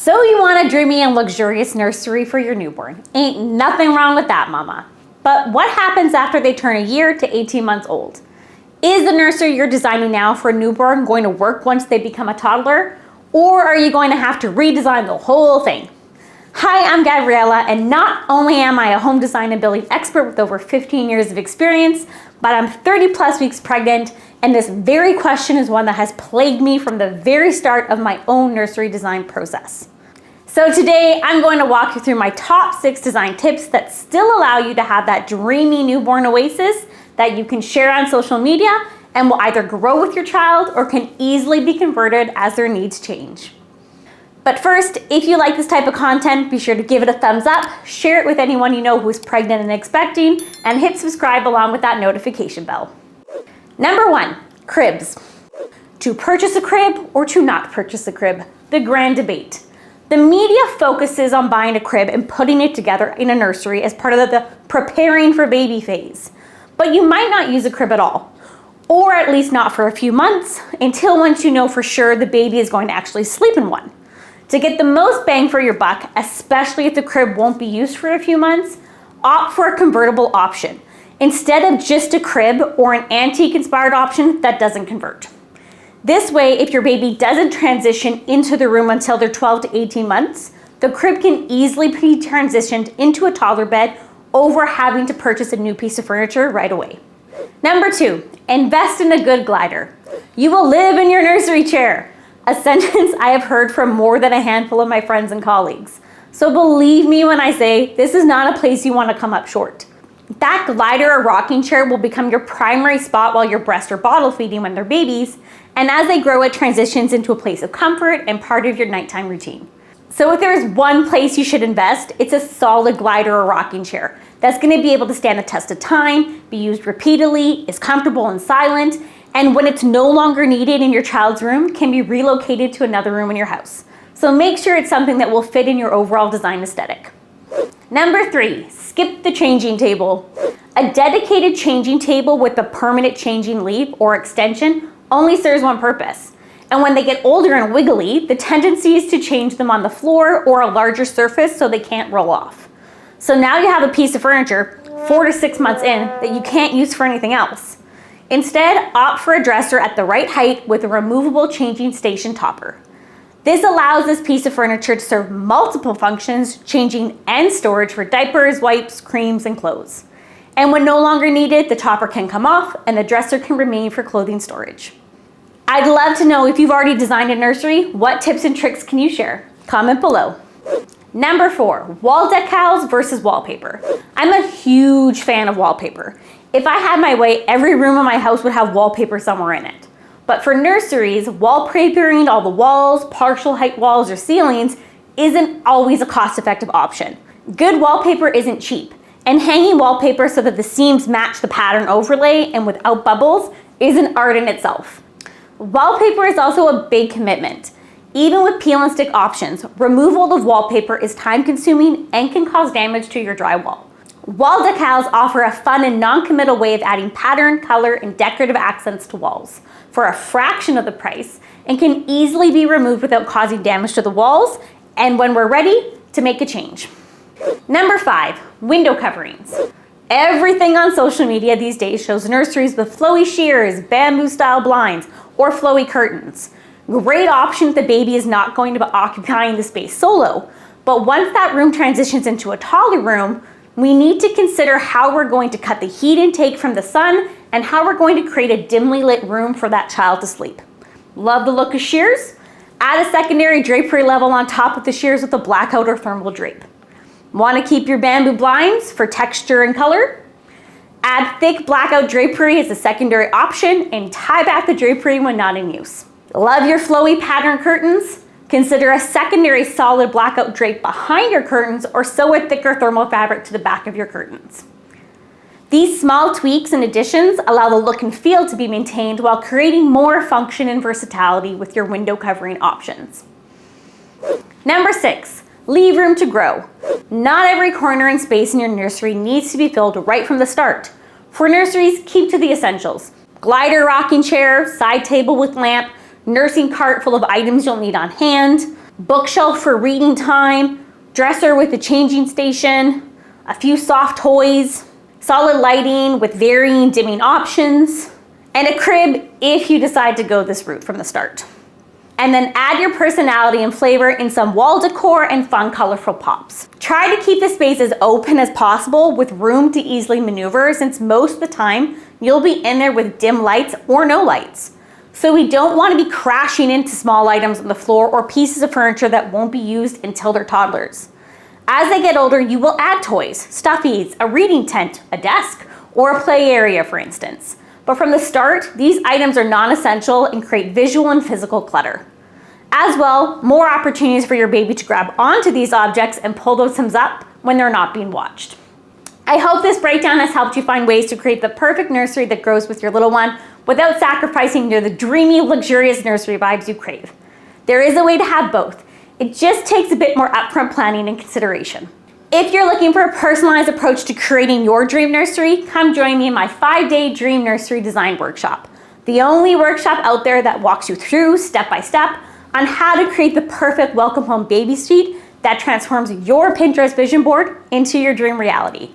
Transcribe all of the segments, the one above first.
So you want a dreamy and luxurious nursery for your newborn. Ain't nothing wrong with that, mama. But what happens after they turn a year to 18 months old? Is the nursery you're designing now for a newborn going to work once they become a toddler? Or are you going to have to redesign the whole thing? Hi, I'm Gabriella, and not only am I a home design and building expert with over 15 years of experience, but I'm 30 plus weeks pregnant, and this very question is one that has plagued me from the very start of my own nursery design process. So today, I'm going to walk you through my top 6 design tips that still allow you to have that dreamy newborn oasis that you can share on social media and will either grow with your child or can easily be converted as their needs change. But first, if you like this type of content, be sure to give it a thumbs up, share it with anyone you know who's pregnant and expecting, and hit subscribe along with that notification bell. Number 1, cribs. To purchase a crib or to not purchase a crib, the grand debate. The media focuses on buying a crib and putting it together in a nursery as part of the preparing for baby phase. But you might not use a crib at all, or at least not for a few months, until once you know for sure the baby is going to actually sleep in one. To get the most bang for your buck, especially if the crib won't be used for a few months, opt for a convertible option instead of just a crib or an antique-inspired option that doesn't convert. This way, if your baby doesn't transition into the room until they're 12 to 18 months, the crib can easily be transitioned into a toddler bed over having to purchase a new piece of furniture right away. Number 2, invest in a good glider. You will live in your nursery chair. A sentence I have heard from more than a handful of my friends and colleagues. So believe me when I say this is not a place you want to come up short. That glider or rocking chair will become your primary spot while you're breast or bottle feeding when they're babies, and as they grow, it transitions into a place of comfort and part of your nighttime routine. So if there's one place you should invest, it's a solid glider or rocking chair that's going to be able to stand the test of time, be used repeatedly, is comfortable and silent, and when it's no longer needed in your child's room, can be relocated to another room in your house. So make sure it's something that will fit in your overall design aesthetic. Number 3, skip the changing table. A dedicated changing table with a permanent changing leaf or extension only serves one purpose. And when they get older and wiggly, the tendency is to change them on the floor or a larger surface so they can't roll off. So now you have a piece of furniture 4 to 6 months in that you can't use for anything else. Instead, opt for a dresser at the right height with a removable changing station topper. This allows this piece of furniture to serve multiple functions, changing and storage for diapers, wipes, creams, and clothes. And when no longer needed, the topper can come off and the dresser can remain for clothing storage. I'd love to know if you've already designed a nursery, what tips and tricks can you share? Comment below. Number 4, wall decals versus wallpaper. I'm a huge fan of wallpaper. If I had my way, every room in my house would have wallpaper somewhere in it. But for nurseries, wallpapering all the walls, partial height walls, or ceilings isn't always a cost-effective option. Good wallpaper isn't cheap, and hanging wallpaper so that the seams match the pattern overlay and without bubbles is an art in itself. Wallpaper is also a big commitment. Even with peel and stick options, removal of wallpaper is time-consuming and can cause damage to your drywall. Wall decals offer a fun and non-committal way of adding pattern, color, and decorative accents to walls for a fraction of the price and can easily be removed without causing damage to the walls and when we're ready to make a change. Number 5, window coverings. Everything on social media these days shows nurseries with flowy sheers, bamboo-style blinds, or flowy curtains. Great option if the baby is not going to be occupying the space solo, but once that room transitions into a toddler room, we need to consider how we're going to cut the heat intake from the sun and how we're going to create a dimly lit room for that child to sleep. Love the look of sheers? Add a secondary drapery level on top of the sheers with a blackout or thermal drape. Want to keep your bamboo blinds for texture and color? Add thick blackout drapery as a secondary option and tie back the drapery when not in use. Love your flowy pattern curtains? Consider a secondary solid blackout drape behind your curtains or sew a thicker thermal fabric to the back of your curtains. These small tweaks and additions allow the look and feel to be maintained while creating more function and versatility with your window covering options. Number 6, leave room to grow. Not every corner and space in your nursery needs to be filled right from the start. For nurseries, keep to the essentials. Glider rocking chair, side table with lamp, nursing cart full of items you'll need on hand, bookshelf for reading time, dresser with a changing station, a few soft toys, solid lighting with varying dimming options, and a crib if you decide to go this route from the start. And then add your personality and flavor in some wall decor and fun, colorful pops. Try to keep the space as open as possible with room to easily maneuver, since most of the time you'll be in there with dim lights or no lights. So we don't want to be crashing into small items on the floor or pieces of furniture that won't be used until they're toddlers. As they get older, you will add toys, stuffies, a reading tent, a desk, or a play area, for instance. But from the start, these items are non-essential and create visual and physical clutter. As well, more opportunities for your baby to grab onto these objects and pull those things up when they're not being watched. I hope this breakdown has helped you find ways to create the perfect nursery that grows with your little one without sacrificing the dreamy, luxurious nursery vibes you crave. There is a way to have both. It just takes a bit more upfront planning and consideration. If you're looking for a personalized approach to creating your dream nursery, come join me in my 5-day Dream Nursery Design Workshop. The only workshop out there that walks you through, step by step, on how to create the perfect welcome home baby suite that transforms your Pinterest vision board into your dream reality.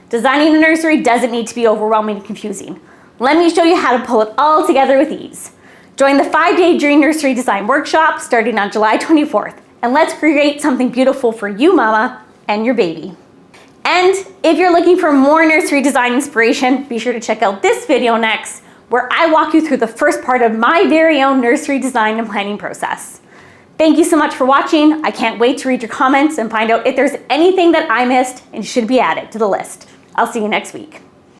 Designing a nursery doesn't need to be overwhelming and confusing. Let me show you how to pull it all together with ease. Join the 5-day Dream Nursery Design Workshop starting on July 24th, and let's create something beautiful for you, mama, and your baby. And if you're looking for more nursery design inspiration, be sure to check out this video next, where I walk you through the first part of my very own nursery design and planning process. Thank you so much for watching. I can't wait to read your comments and find out if there's anything that I missed and should be added to the list. I'll see you next week.